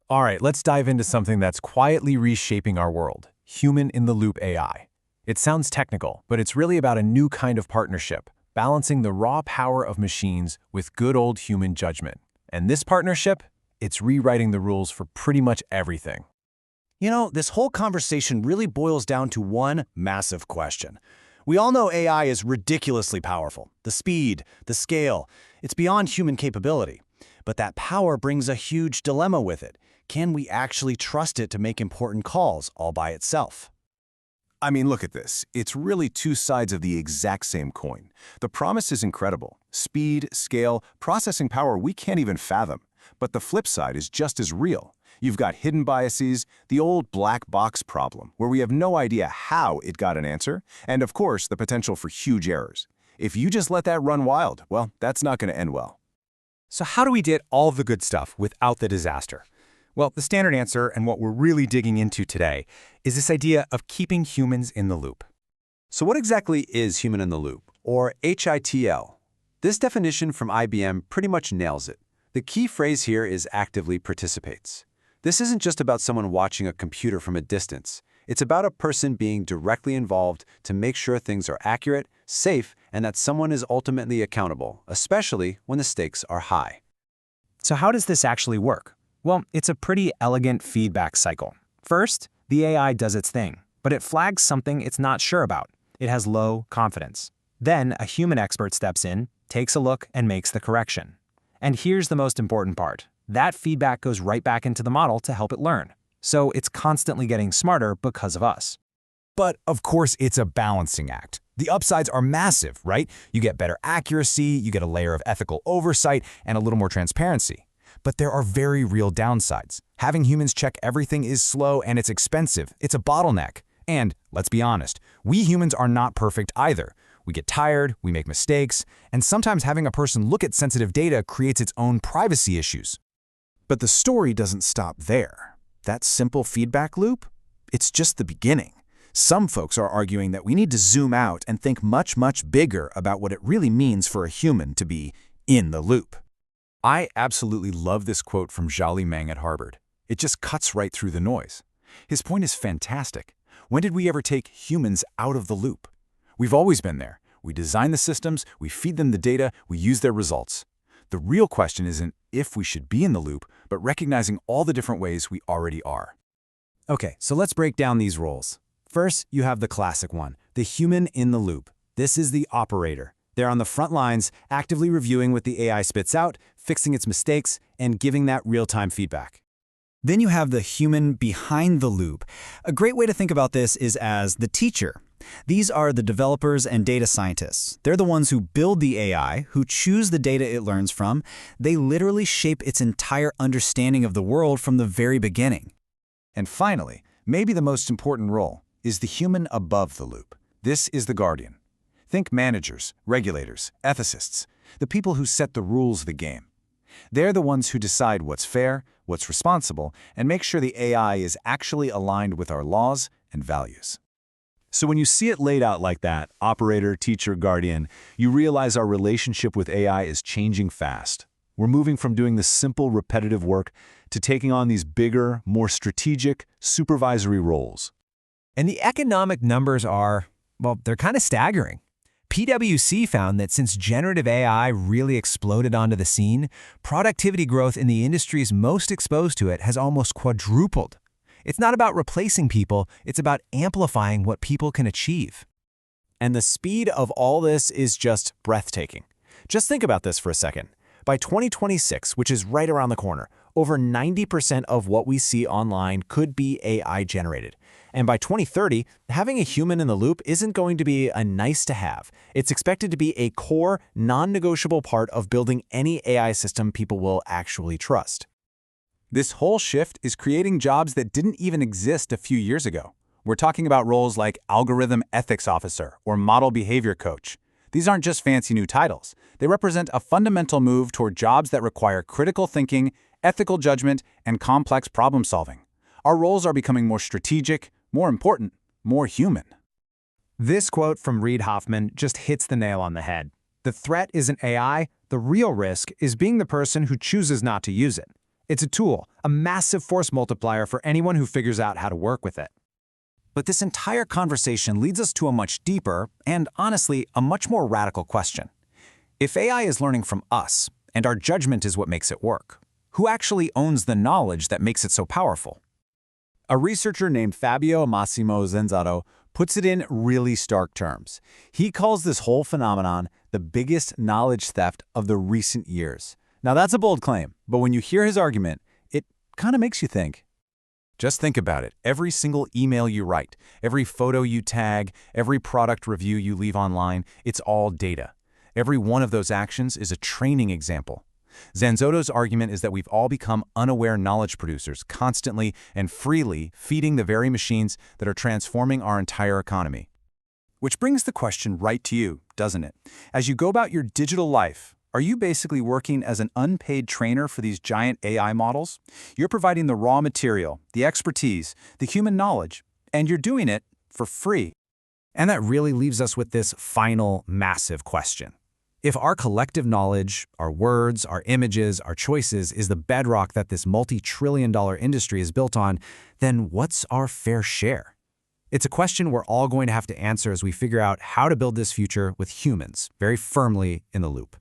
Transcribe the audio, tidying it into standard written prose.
All right, let's dive into something that's quietly reshaping our world, human-in-the-loop AI. It sounds technical, but it's really about a new kind of partnership, balancing the raw power of machines with good old human judgment. And this partnership, it's rewriting the rules for pretty much everything. You know, this whole conversation really boils down to one massive question. We all know AI is ridiculously powerful. The speed, the scale, it's beyond human capability. But that power brings a huge dilemma with it. Can we actually trust it to make important calls all by itself? I mean, look at this. It's really two sides of the exact same coin. The promise is incredible. Speed, scale, processing power we can't even fathom. But the flip side is just as real. You've got hidden biases, the old black box problem, where we have no idea how it got an answer, and of course, the potential for huge errors. If you just let that run wild, well, that's not going to end well. So how do we get all the good stuff without the disaster? Well, the standard answer, and what we're really digging into today, is this idea of keeping humans in the loop. So what exactly is human in the loop, or HITL? This definition from IBM pretty much nails it. The key phrase here is actively participates. This isn't just about someone watching a computer from a distance. It's about a person being directly involved to make sure things are accurate, safe, and that someone is ultimately accountable, especially when the stakes are high. So how does this actually work? Well, it's a pretty elegant feedback cycle. First, the AI does its thing, but it flags something it's not sure about. It has low confidence. Then a human expert steps in, takes a look, and makes the correction. And here's the most important part. That feedback goes right back into the model to help it learn. So it's constantly getting smarter because of us. But of course, it's a balancing act. The upsides are massive, right? You get better accuracy, you get a layer of ethical oversight, and a little more transparency. But there are very real downsides. Having humans check everything is slow and it's expensive. It's a bottleneck. And let's be honest, we humans are not perfect either. We get tired, we make mistakes, and sometimes having a person look at sensitive data creates its own privacy issues. But the story doesn't stop there. That simple feedback loop? It's just the beginning. Some folks are arguing that we need to zoom out and think much, much bigger about what it really means for a human to be in the loop. I absolutely love this quote from Zhali Meng at Harvard. It just cuts right through the noise. His point is fantastic. When did we ever take humans out of the loop? We've always been there. We design the systems, we feed them the data, we use their results. The real question isn't if we should be in the loop, but recognizing all the different ways we already are. Okay, so let's break down these roles. First, you have the classic one, the human in the loop. This is the operator. They're on the front lines, actively reviewing what the AI spits out, fixing its mistakes, and giving that real-time feedback. Then you have the human behind the loop. A great way to think about this is as the teacher. These are the developers and data scientists. They're the ones who build the AI, who choose the data it learns from. They literally shape its entire understanding of the world from the very beginning. And finally, maybe the most important role is the human above the loop. This is the guardian. Think managers, regulators, ethicists, the people who set the rules of the game. They're the ones who decide what's fair, what's responsible, and make sure the AI is actually aligned with our laws and values. So when you see it laid out like that, operator, teacher, guardian, you realize our relationship with AI is changing fast. We're moving from doing the simple, repetitive work to taking on these bigger, more strategic, supervisory roles. And the economic numbers are, well, they're kind of staggering. PwC found that since generative AI really exploded onto the scene, productivity growth in the industries most exposed to it has almost quadrupled. It's not about replacing people, it's about amplifying what people can achieve. And the speed of all this is just breathtaking. Just think about this for a second. By 2026, which is right around the corner, over 90% of what we see online could be AI generated. And by 2030, having a human in the loop isn't going to be a nice to have. It's expected to be a core, non-negotiable part of building any AI system people will actually trust. This whole shift is creating jobs that didn't even exist a few years ago. We're talking about roles like algorithm ethics officer or model behavior coach. These aren't just fancy new titles. They represent a fundamental move toward jobs that require critical thinking, ethical judgment, and complex problem solving. Our roles are becoming more strategic, more important, more human. This quote from Reid Hoffman just hits the nail on the head. The threat isn't AI, the real risk is being the person who chooses not to use it. It's a tool, a massive force multiplier for anyone who figures out how to work with it. But this entire conversation leads us to a much deeper, and honestly, a much more radical question. If AI is learning from us, and our judgment is what makes it work, who actually owns the knowledge that makes it so powerful? A researcher named Fabio Massimo Zenzaro puts it in really stark terms. He calls this whole phenomenon the biggest knowledge theft of the recent years. Now that's a bold claim, but when you hear his argument, it kind of makes you think. Just think about it. Every single email you write, every photo you tag, every product review you leave online, it's all data. Every one of those actions is a training example. Zanzotto's argument is that we've all become unaware knowledge producers, constantly and freely feeding the very machines that are transforming our entire economy. Which brings the question right to you, doesn't it? As you go about your digital life, are you basically working as an unpaid trainer for these giant AI models? You're providing the raw material, the expertise, the human knowledge, and you're doing it for free. And that really leaves us with this final massive question. If our collective knowledge, our words, our images, our choices is the bedrock that this multi-trillion-dollar industry is built on, then what's our fair share? It's a question we're all going to have to answer as we figure out how to build this future with humans very firmly in the loop.